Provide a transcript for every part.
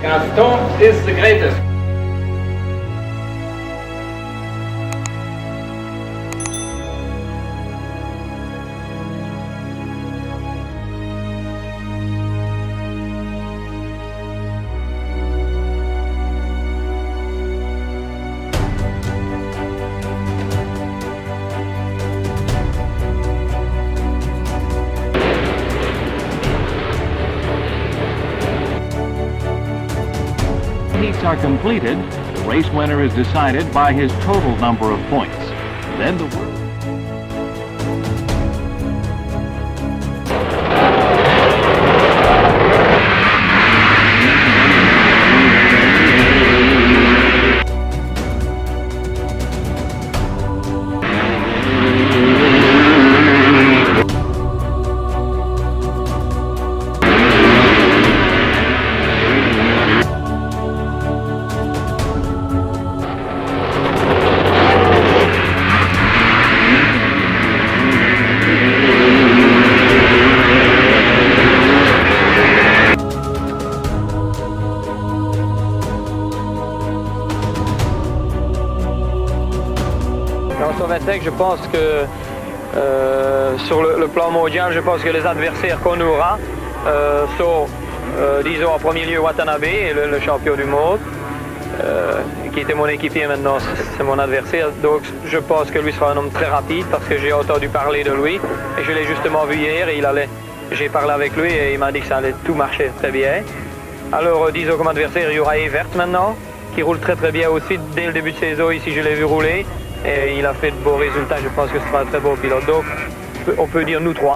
Gaston is the greatest. Heats are completed, the race winner is decided by his total number of points. Then the Sur Vettek, je pense que sur le plan mondial, je pense que les adversaires qu'on aura sont, disons en premier lieu Watanabe, le champion du monde, qui était mon équipier maintenant, c'est mon adversaire. Donc je pense que lui sera un homme très rapide parce que j'ai entendu parler de lui et je l'ai justement vu hier et j'ai parlé avec lui et il m'a dit que ça allait tout marcher très bien. Alors disons comme adversaire, il y aura Evert maintenant, qui roule très très bien aussi dès le début de saison. Ici je l'ai vu rouler. Et il a fait de beaux résultats, je pense que ce sera un très bon pilote. Donc, on peut dire nous trois.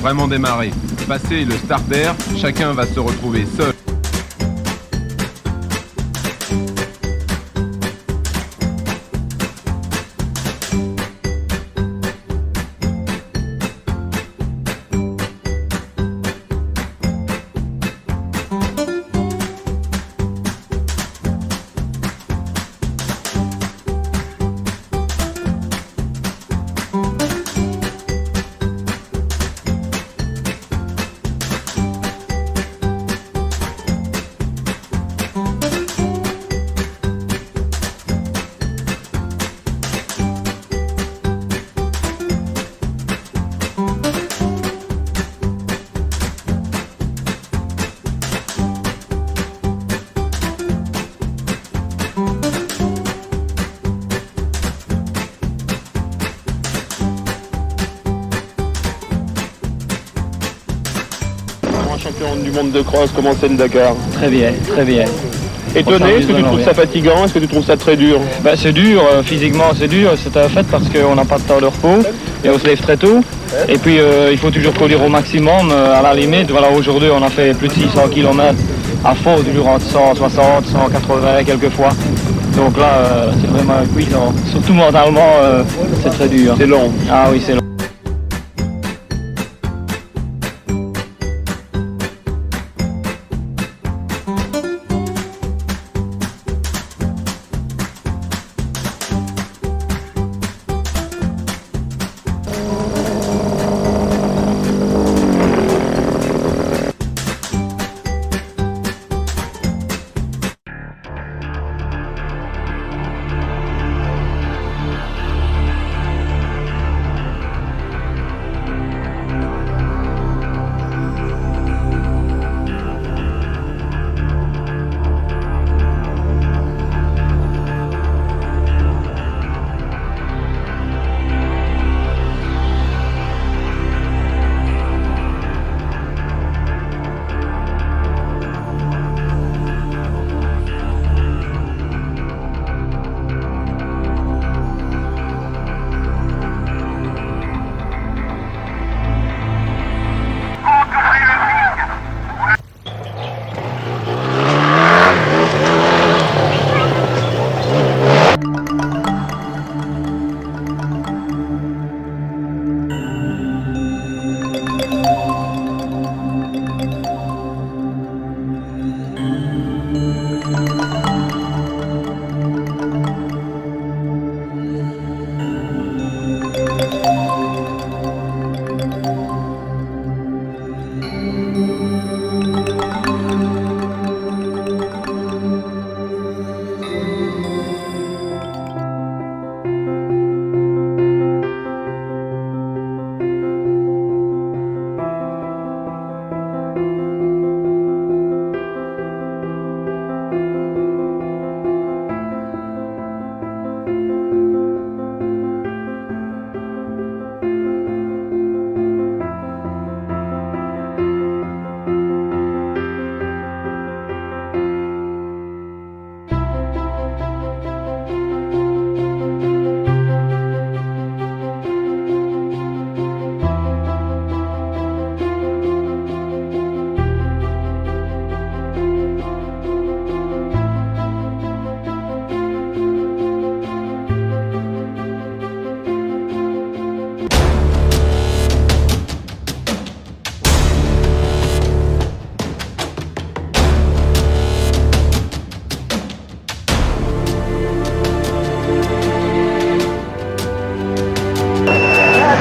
Vraiment démarrer. Passer le starter, chacun va se retrouver seul. champion du monde de cross, comment c'est le Dakar? Très bien, très bien. Étonné, est-ce que tu trouves ça fatigant? Est-ce que tu trouves ça très dur? C'est dur, physiquement c'est dur, c'est un fait parce qu'on n'a pas de temps de repos et on se lève très tôt. Et puis il faut toujours courir au maximum, à la limite. Voilà, aujourd'hui on a fait plus de 600 km à fond, toujours entre 160, 180 quelquefois. Donc là c'est vraiment épuisant. Surtout mentalement c'est très dur. C'est long. Ah oui, c'est long.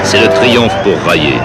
C'est le triomphe pour Railler.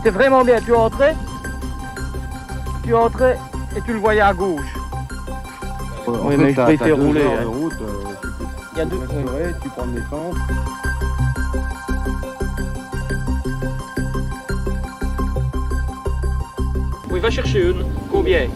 était vraiment bien. Tu entrais et tu le voyais à gauche. Oui, mais je préfère rouler. De route, Il y a deux. tu prends de l'essence. Oui, va chercher une. Combien?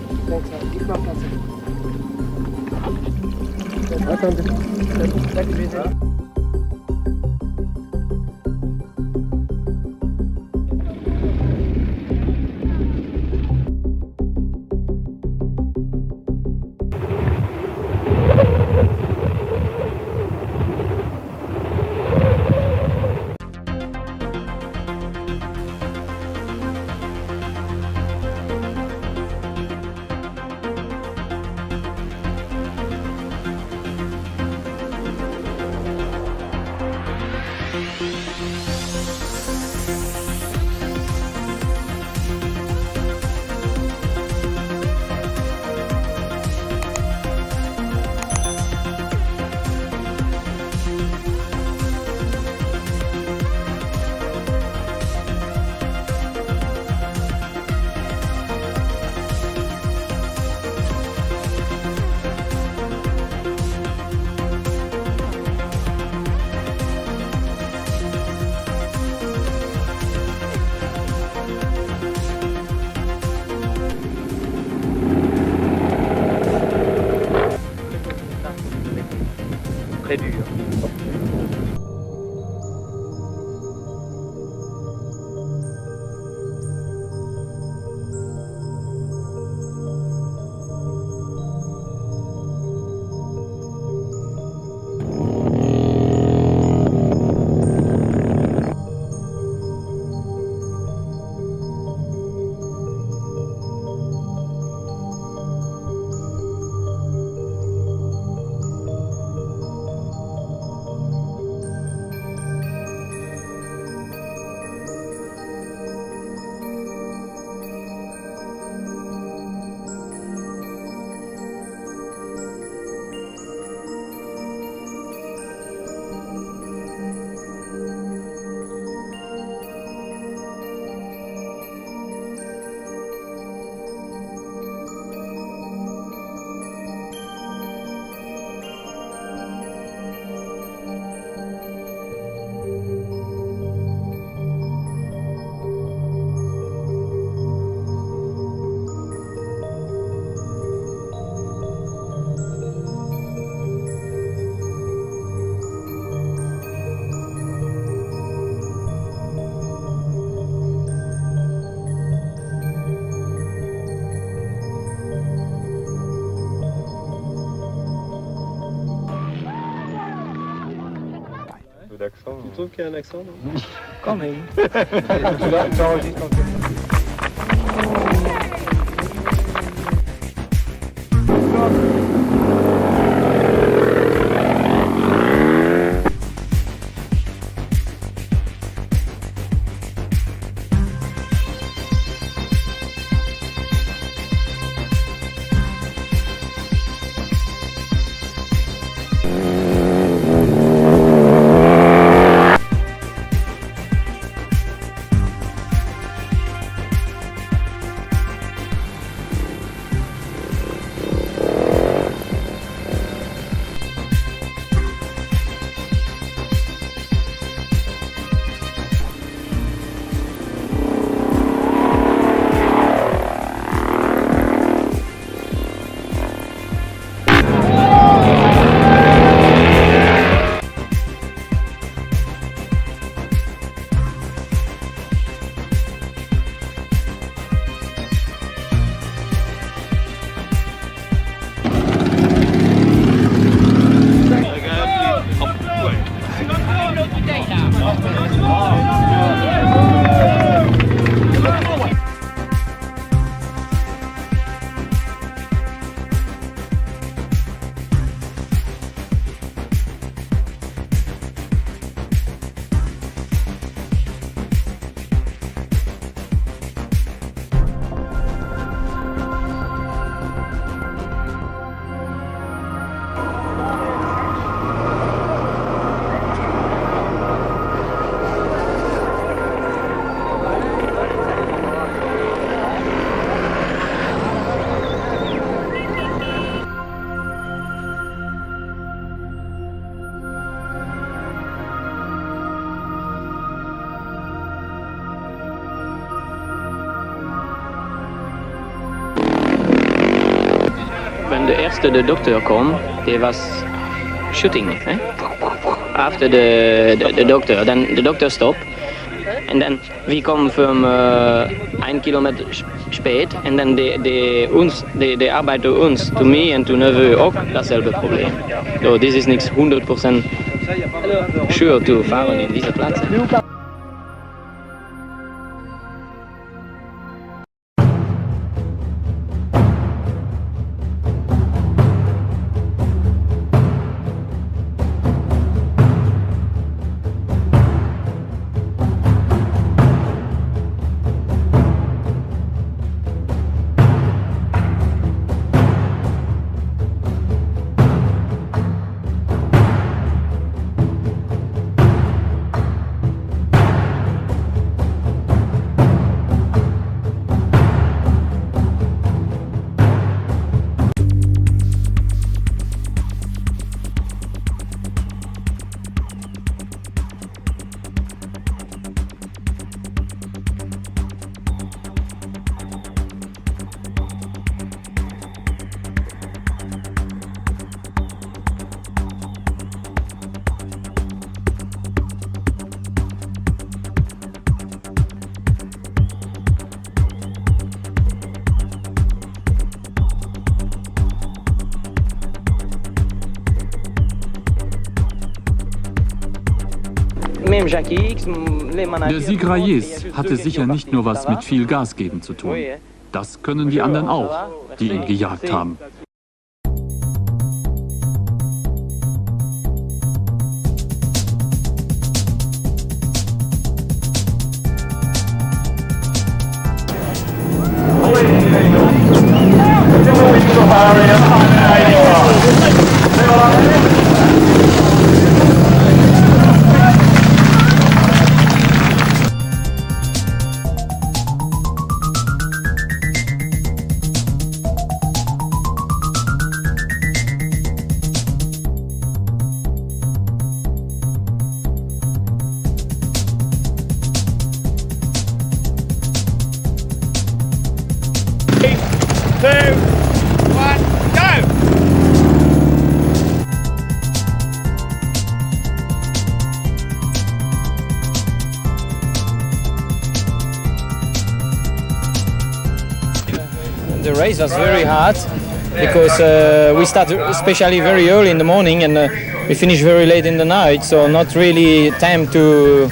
Très dur. D'accent. Tu trouves qu'il y a un accent, non? Quand même. Tu enregistres en when the eerste de dokter kwam, they was shooting. After the doctor, then the doctor stopped. And then we come from 1 kilometer spät. And then de arbeiten ons, to me en to Neveu ook, datzelfde probleem. So this is niks 100% sure to fahren in deze plaatsen. Der Sieg Rayets hatte sicher nicht nur was mit viel Gas geben zu tun. Das können die anderen auch, die ihn gejagt haben. The race was very hard because we started especially very early in the morning and we finished very late in the night, so not really time to,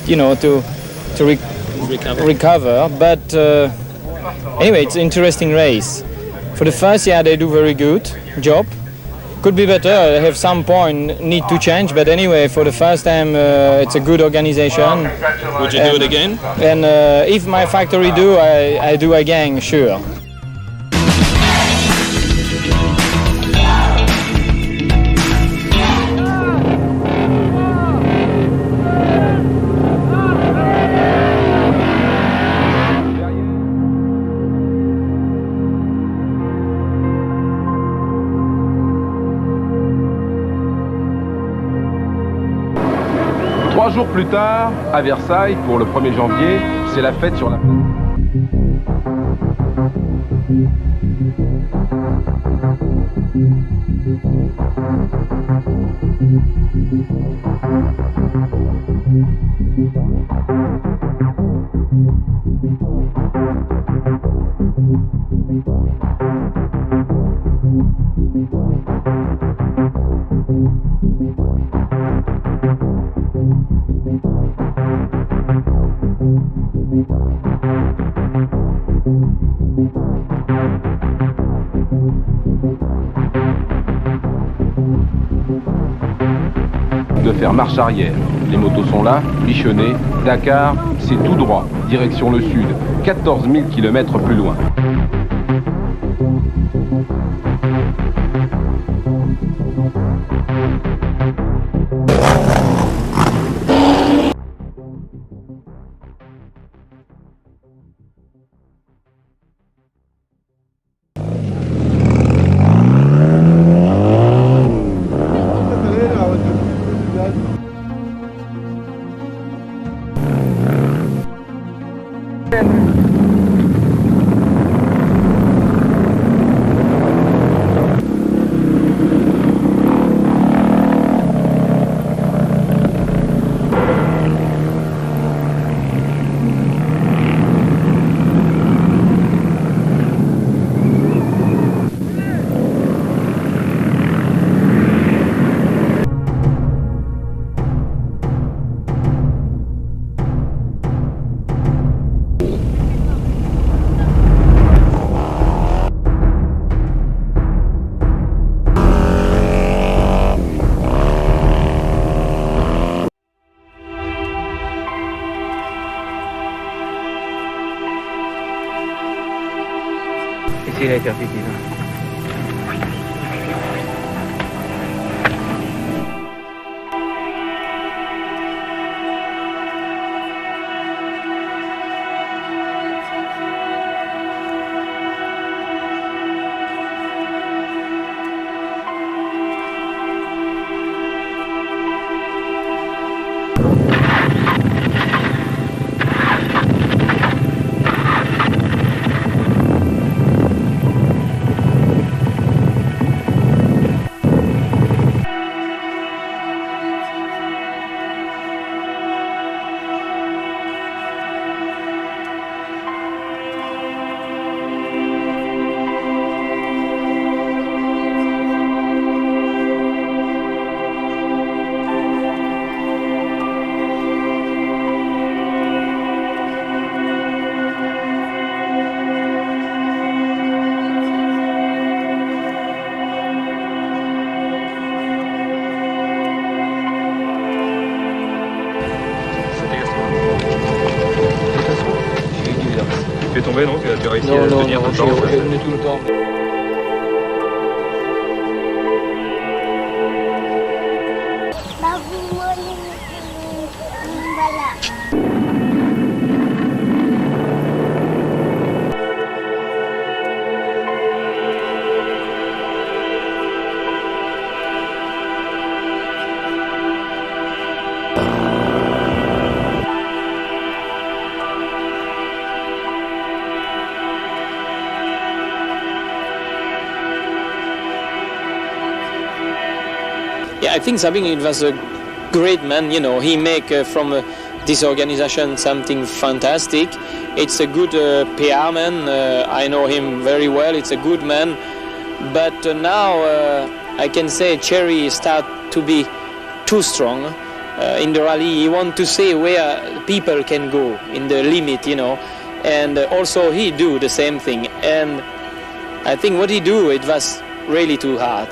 you know, to recover. But anyway, it's an interesting race. For the first year, they do very good job. Could be better. They have some point need to change, but anyway, for the first time, it's a good organization. Would you do it again? And if my factory do, I do again, sure. Trois jours plus tard, à Versailles, pour le 1er janvier, c'est la fête sur la place. De faire marche arrière. Les motos sont là, bichonnées. Dakar, c'est tout droit, direction le sud, 14 000 km plus loin. Ici, les capitaines. Tu es tombé, non? Tu as réussi à tenir tout le temps? J'ai tenu tout le temps. Yeah, I think Sabine it was a great man. You know, he make from this organization something fantastic. It's a good PR man. I know him very well. It's a good man. But now I can say Thierry start to be too strong in the rally. He want to say where people can go in the limit, you know. And also he do the same thing. And I think what he do, it was really too hard.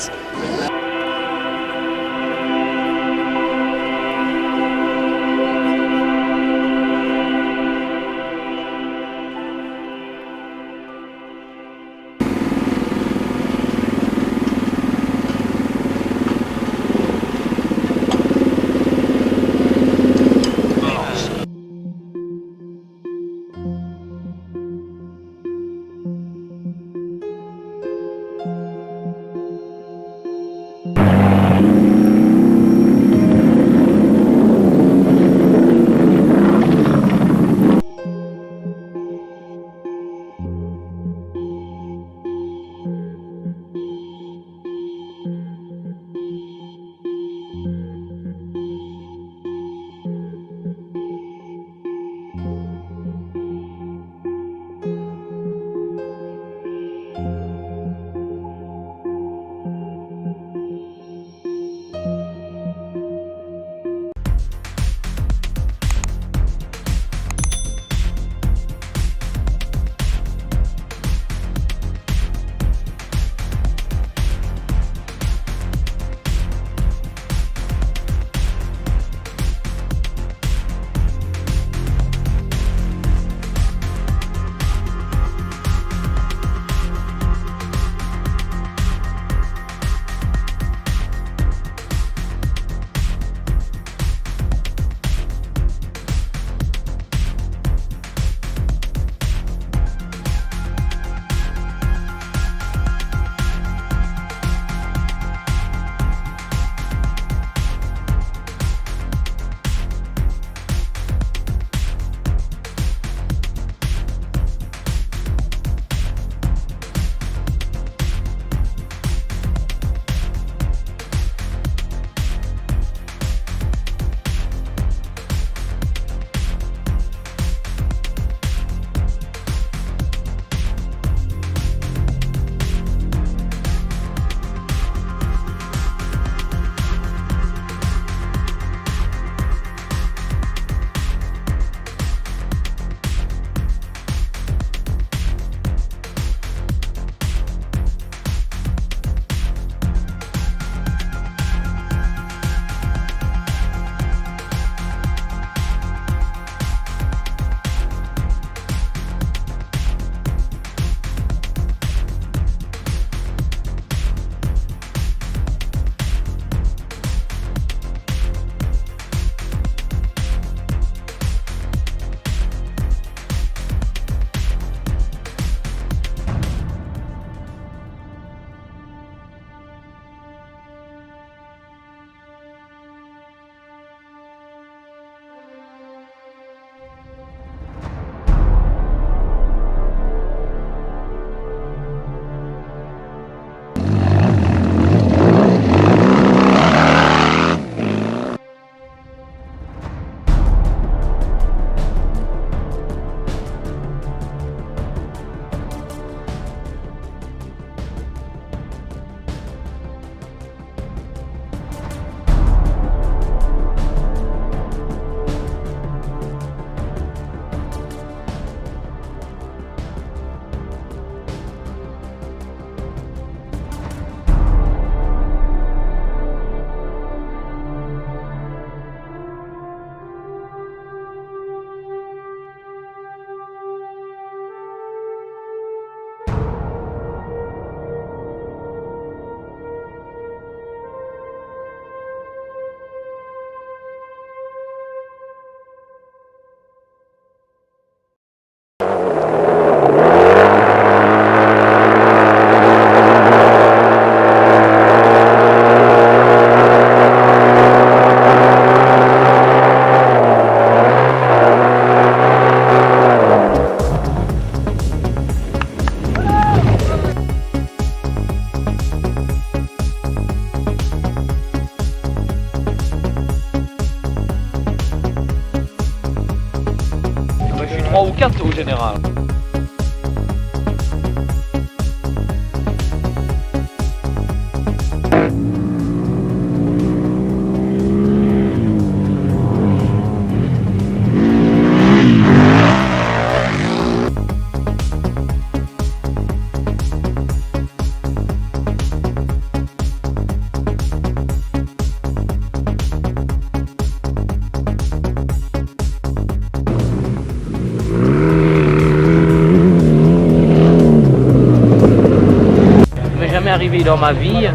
jamais arrivé dans ma vie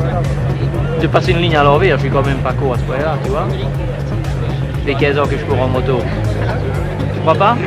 de passer une ligne à l'envers. Je suis quand même pas court à ce point-là, tu vois. Les 15 ans que je cours en moto. Tu crois pas?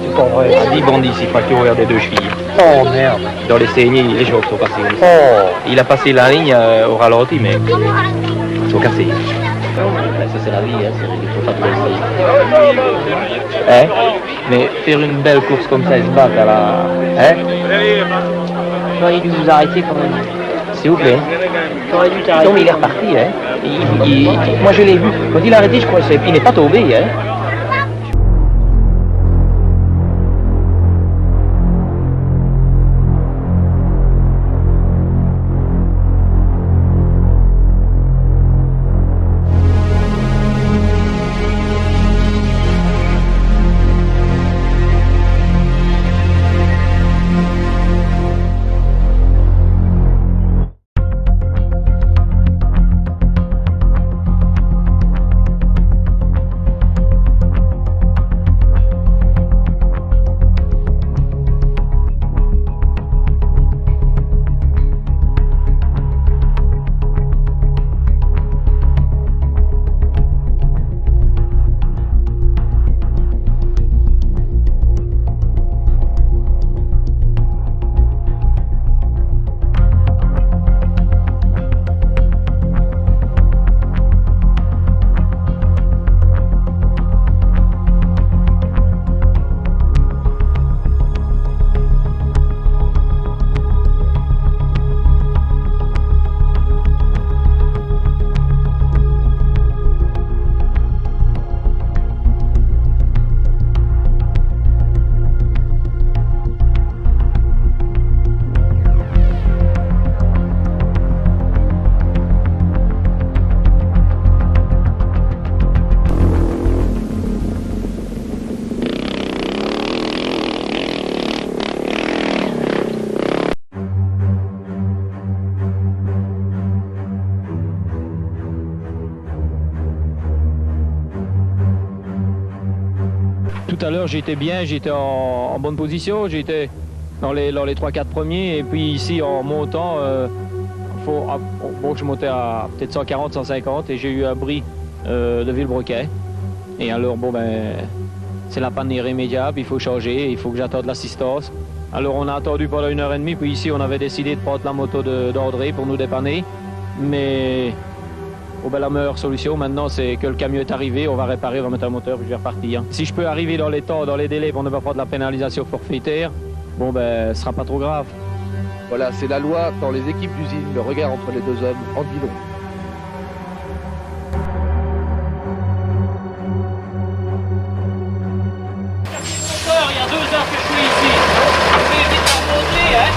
C'est pas vrai. 10 bandits ici, pas qui regardent les deux chevilles. Oh merde. Dans les saignées, les gens sont passés. Oh. Il a passé la ligne au ralenti, mais ils sont cassés. Ça c'est la vie, hein, il faut pas tout laisser. Hein? Mais faire une belle course comme ça, ils se battent à la... Hein? J'aurais dû vous arrêter quand même. S'il vous plaît. J'aurais dû t'arrêter. Non mais il est reparti, hein. Moi je l'ai vu. Quand il a arrêté, je crois qu'il n'est pas tombé, hein. Tout à l'heure j'étais bien, j'étais en bonne position, j'étais dans les 3-4 premiers et puis ici en montant, je montais à peut-être 140-150 et j'ai eu un bris de Villebrequin. Et alors c'est la panne irrémédiable, il faut changer, il faut que j'attende l'assistance. Alors on a attendu pendant 1h30, puis ici on avait décidé de prendre la moto d'André pour nous dépanner. Mais la meilleure solution maintenant c'est que le camion est arrivé, on va réparer, on va mettre un moteur et je vais repartir. Si je peux arriver dans les temps, dans les délais pour ne pas prendre la pénalisation forfaitaire, ce sera pas trop grave. Voilà, c'est la loi dans les équipes d'usine. Le regard entre les deux hommes en dit long. Il y a 2 heures que je suis ici. Je vais vite remonter, hein.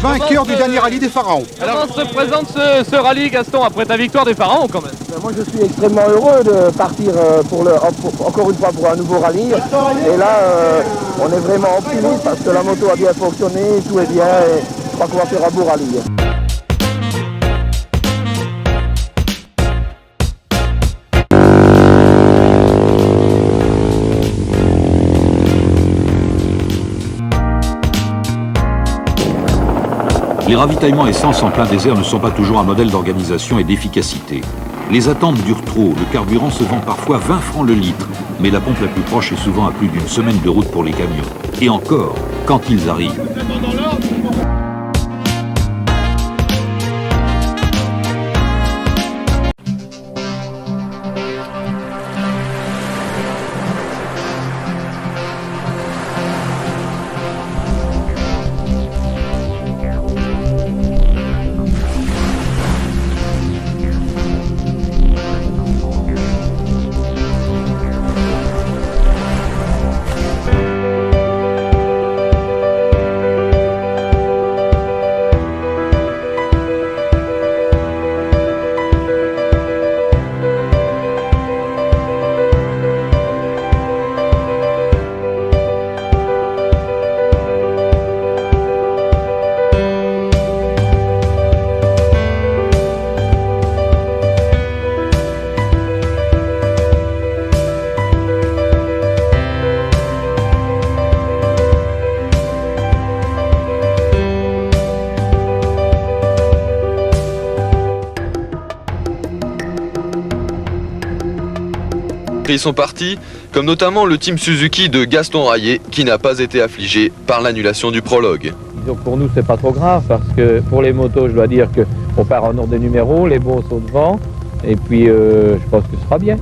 Vainqueur du dernier rallye des Pharaons. Alors, comment se présente ce rallye, Gaston, après ta victoire des Pharaons quand même? Moi je suis extrêmement heureux de partir encore une fois pour un nouveau rallye. Et là, on est vraiment optimiste parce que la moto a bien fonctionné, tout est bien et je crois qu'on va faire un beau rallye. Les ravitaillements essence en plein désert ne sont pas toujours un modèle d'organisation et d'efficacité. Les attentes durent trop, le carburant se vend parfois 20 francs le litre, mais la pompe la plus proche est souvent à plus d'une semaine de route pour les camions. Et encore, quand ils arrivent. écuries sont parties, comme notamment le team Suzuki de Gaston Rayet, qui n'a pas été affligé par l'annulation du prologue. Disons que pour nous, c'est pas trop grave, parce que pour les motos, je dois dire qu'on part en ordre de numéro, les beaux sont devant, et puis je pense que ce sera bien.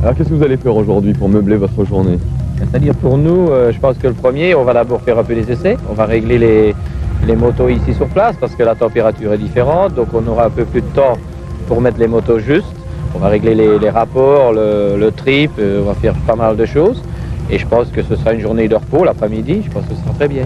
Alors qu'est-ce que vous allez faire aujourd'hui pour meubler votre journée? C'est-à-dire pour nous, je pense que le premier, on va d'abord faire un peu les essais, on va régler les motos ici sur place, parce que la température est différente, donc on aura un peu plus de temps pour mettre les motos justes. On va régler les rapports, le trip, on va faire pas mal de choses. Et je pense que ce sera une journée de repos l'après-midi, je pense que ce sera très bien.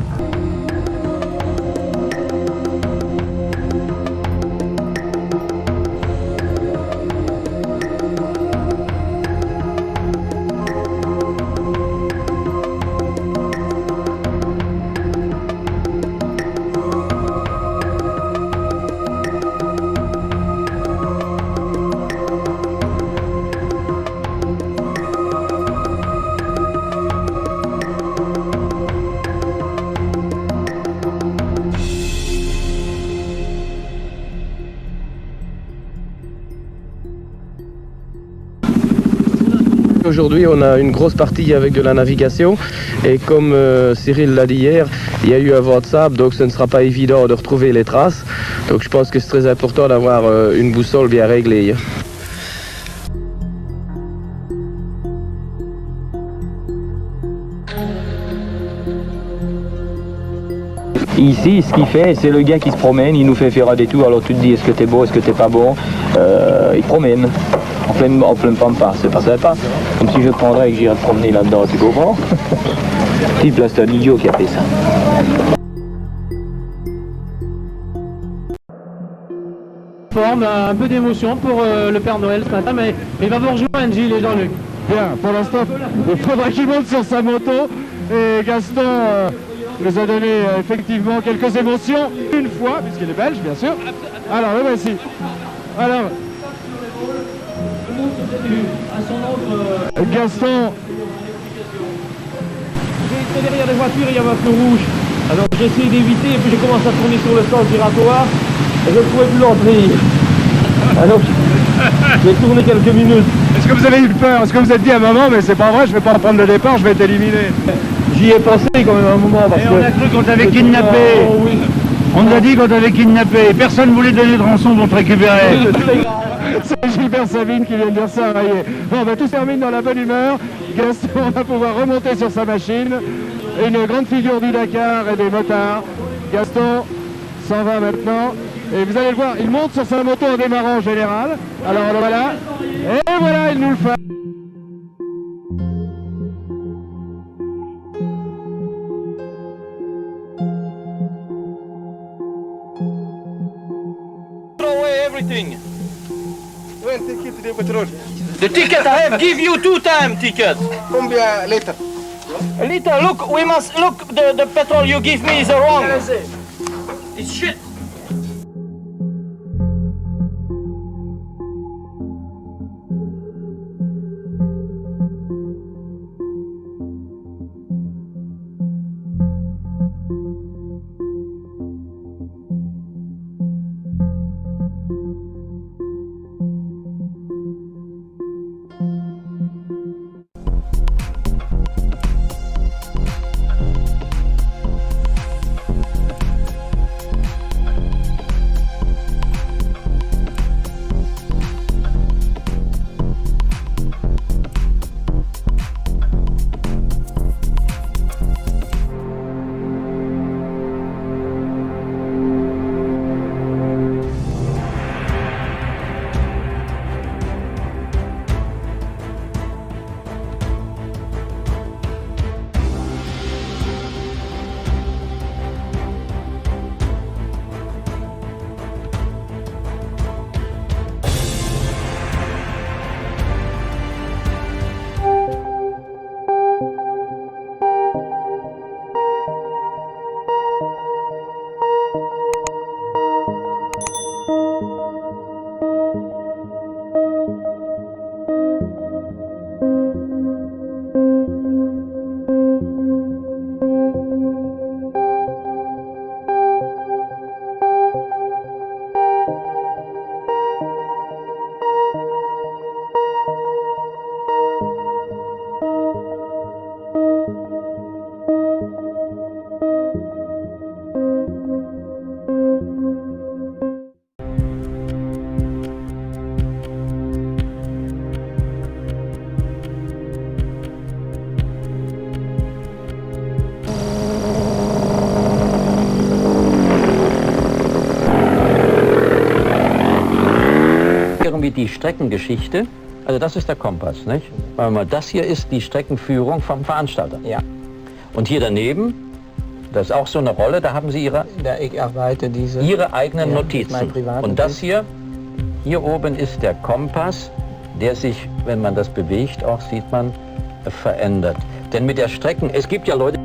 Aujourd'hui, on a une grosse partie avec de la navigation et comme Cyril l'a dit hier, il y a eu un vent de sable, donc ce ne sera pas évident de retrouver les traces. Donc je pense que c'est très important d'avoir une boussole bien réglée. Ici, ce qu'il fait, c'est le gars qui se promène, il nous fait faire un détour, alors tu te dis est-ce que t'es beau, est-ce que t'es pas bon, il promène. En plein pampa, c'est pas sympa. Comme si je prendrais et que j'irais te promener là-dedans, tu comprends? Type là, c'est un idiot qui a fait ça. Forme un peu d'émotion pour le Père Noël ce matin, mais il va vous rejoindre, Gilles et Jean-Luc. Bien, pour l'instant, il faudra qu'il monte sur sa moto. Et Gaston nous a donné effectivement quelques émotions une fois, puisqu'il est belge, bien sûr. Alors, le voici. Alors, Gaston. J'étais derrière les voitures, il y avait un feu rouge. Alors j'ai essayé d'éviter et puis j'ai commencé à tourner sur le sens giratoire et je ne pouvais plus l'entrer. Alors j'ai tourné quelques minutes. Est-ce que vous avez eu peur? Est-ce que vous êtes dit à un moment, mais c'est pas vrai, je vais pas prendre le départ, je vais être éliminé? J'y ai pensé quand même un moment. Parce on a cru qu'on t'avait kidnappé. Oh, oui. On nous a dit qu'on t'avait kidnappé. Personne ne voulait donner de rançon pour te récupérer. C'est Gilbert Savine qui vient de dire ça à Rayet. Bon, tout se termine dans la bonne humeur. Gaston va pouvoir remonter sur sa machine. Une grande figure du Dakar et des motards. Gaston s'en va maintenant. Et vous allez le voir, il monte sur sa moto en démarrant en général. Alors voilà. Et voilà, il nous le fait. Everything. The ticket I have give you 2 time ticket. Combien liter? A liter, look, we must look the petrol you give me is wrong. It's shit. wir die Streckengeschichte, also das ist der Kompass, nicht? Das hier ist die Streckenführung vom Veranstalter. Ja. Und hier daneben, das ist auch so eine Rolle, da haben Sie Ihre eigenen Notizen. Und das hier oben ist der Kompass, der sich, wenn man das bewegt, auch sieht man, verändert. Denn mit der es gibt ja Leute...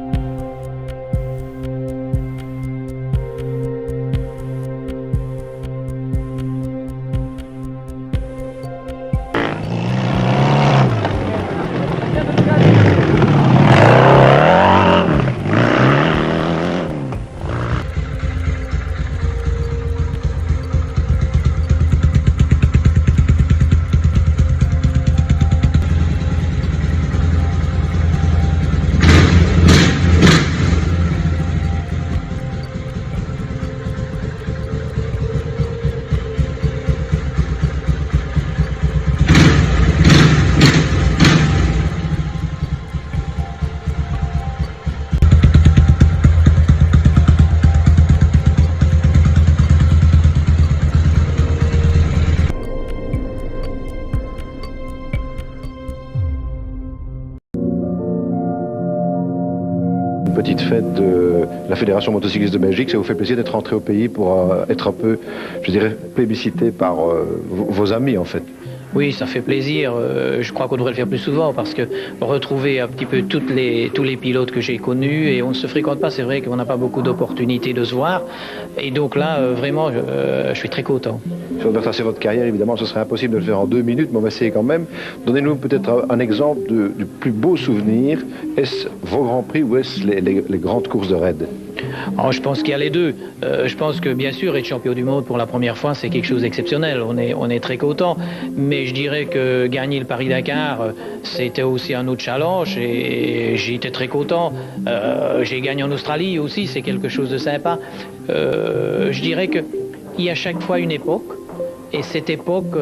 Petite fête de la Fédération motocycliste de Belgique, ça vous fait plaisir d'être rentré au pays pour être un peu, je dirais, plébiscité par vos amis en fait? Oui, ça fait plaisir. Je crois qu'on devrait le faire plus souvent parce que retrouver un petit peu tous les pilotes que j'ai connus et on ne se fréquente pas, c'est vrai qu'on n'a pas beaucoup d'opportunités de se voir. Et donc là, vraiment, je suis très content. Si on devait tracer votre carrière, évidemment, ce serait impossible de le faire en 2 minutes, mais on va essayer quand même. Donnez-nous peut-être un exemple du plus beau souvenir. Est-ce vos Grands Prix ou est-ce les grandes courses de raid? Oh, je pense qu'il y a les deux. Je pense que bien sûr être champion du monde pour la première fois c'est quelque chose d'exceptionnel. On est très content. Mais je dirais que gagner le Paris-Dakar c'était aussi un autre challenge et j'ai été très content. J'ai gagné en Australie aussi, c'est quelque chose de sympa. Je dirais qu'il y a chaque fois une époque. Et cette époque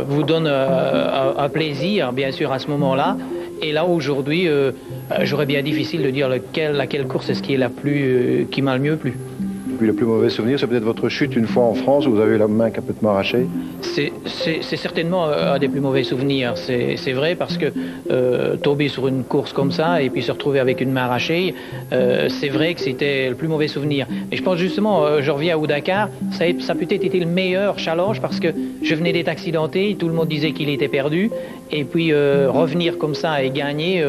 vous donne un plaisir, bien sûr, à ce moment-là. Et là, aujourd'hui, j'aurais bien difficile de dire laquelle course est-ce qui m'a le mieux plu. Et puis le plus mauvais souvenir, c'est peut-être votre chute une fois en France où vous avez eu la main complètement arrachée? C'est certainement un des plus mauvais souvenirs. C'est vrai parce que tomber sur une course comme ça et puis se retrouver avec une main arrachée, c'est vrai que c'était le plus mauvais souvenir. Et je pense justement, je reviens au Dakar, ça a peut-être été le meilleur challenge parce que je venais d'être accidenté, tout le monde disait qu'il était perdu. Et puis revenir comme ça et gagner,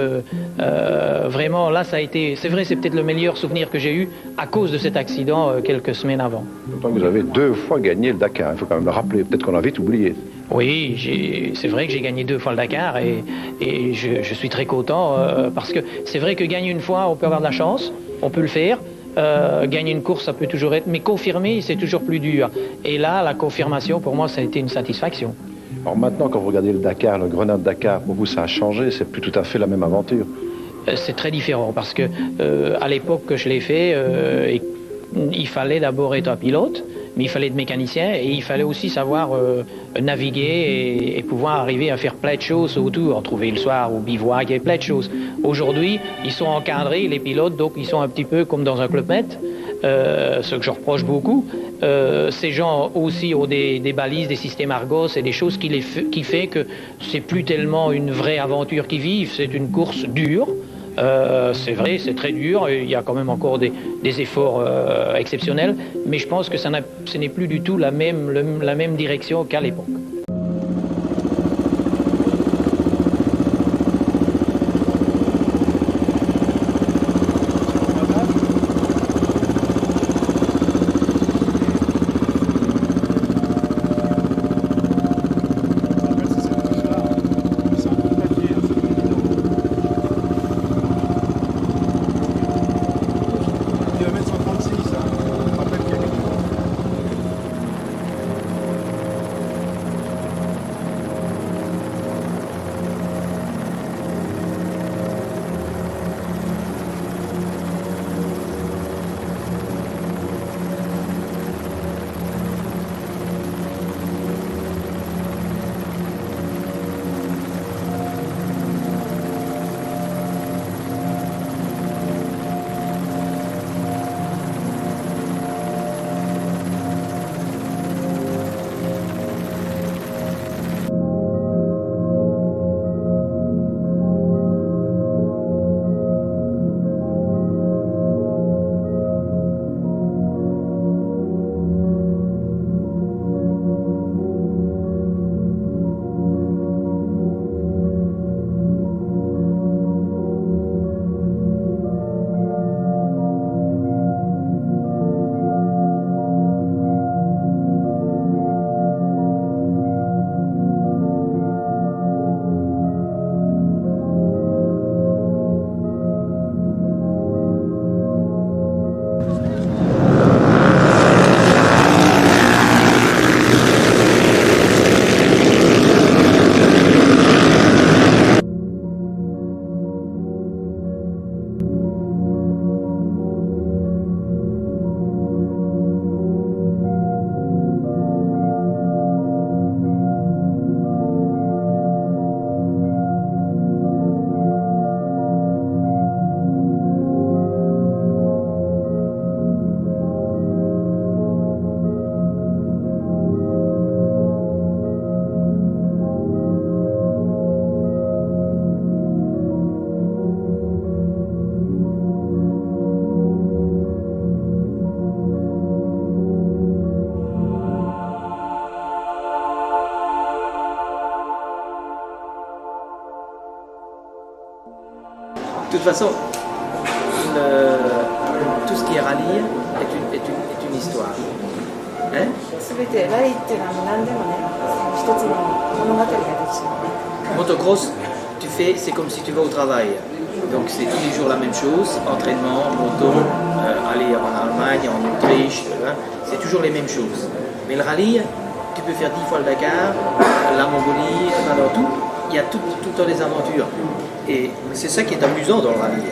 vraiment là ça a été, c'est vrai, c'est peut-être le meilleur souvenir que j'ai eu à cause de cet accident quelques semaines avant. Pourtant vous avez 2 fois gagné le Dakar, il faut quand même le rappeler, peut-être qu'on a vite oublié. Oui, c'est vrai que j'ai gagné 2 fois le Dakar et je suis très content parce que c'est vrai que gagner une fois on peut avoir de la chance, on peut le faire. Gagner une course ça peut toujours être, mais confirmer c'est toujours plus dur. Et là la confirmation pour moi ça a été une satisfaction. Alors maintenant, quand vous regardez le Dakar, le Grenade-Dakar, pour vous ça a changé, c'est plus tout à fait la même aventure? C'est très différent parce que à l'époque que je l'ai fait, il fallait d'abord être un pilote, mais il fallait être mécanicien et il fallait aussi savoir naviguer et pouvoir arriver à faire plein de choses autour, trouver le soir au bivouac, il y a plein de choses. Aujourd'hui, ils sont encadrés, les pilotes, donc ils sont un petit peu comme dans un Club Med, ce que je reproche beaucoup. Ces gens aussi ont des balises, des systèmes Argos et des choses qui fait que c'est plus tellement une vraie aventure qu'ils vivent, c'est une course dure. C'est vrai, c'est très dur, il y a quand même encore des efforts exceptionnels, mais je pense que ce n'est plus du tout la même direction qu'à l'époque. toute façon, tout ce qui est rallye est une histoire. Hein? Motocross, c'est comme si tu vas au travail. Donc c'est tous les jours la même chose, entraînement, moto, aller en Allemagne, en Autriche, c'est toujours les mêmes choses. Mais le rallye, tu peux faire 10 fois le Dakar, la Mongolie, alors tout, il y a tout le temps des aventures. Et c'est ça qui est amusant dans le rallye.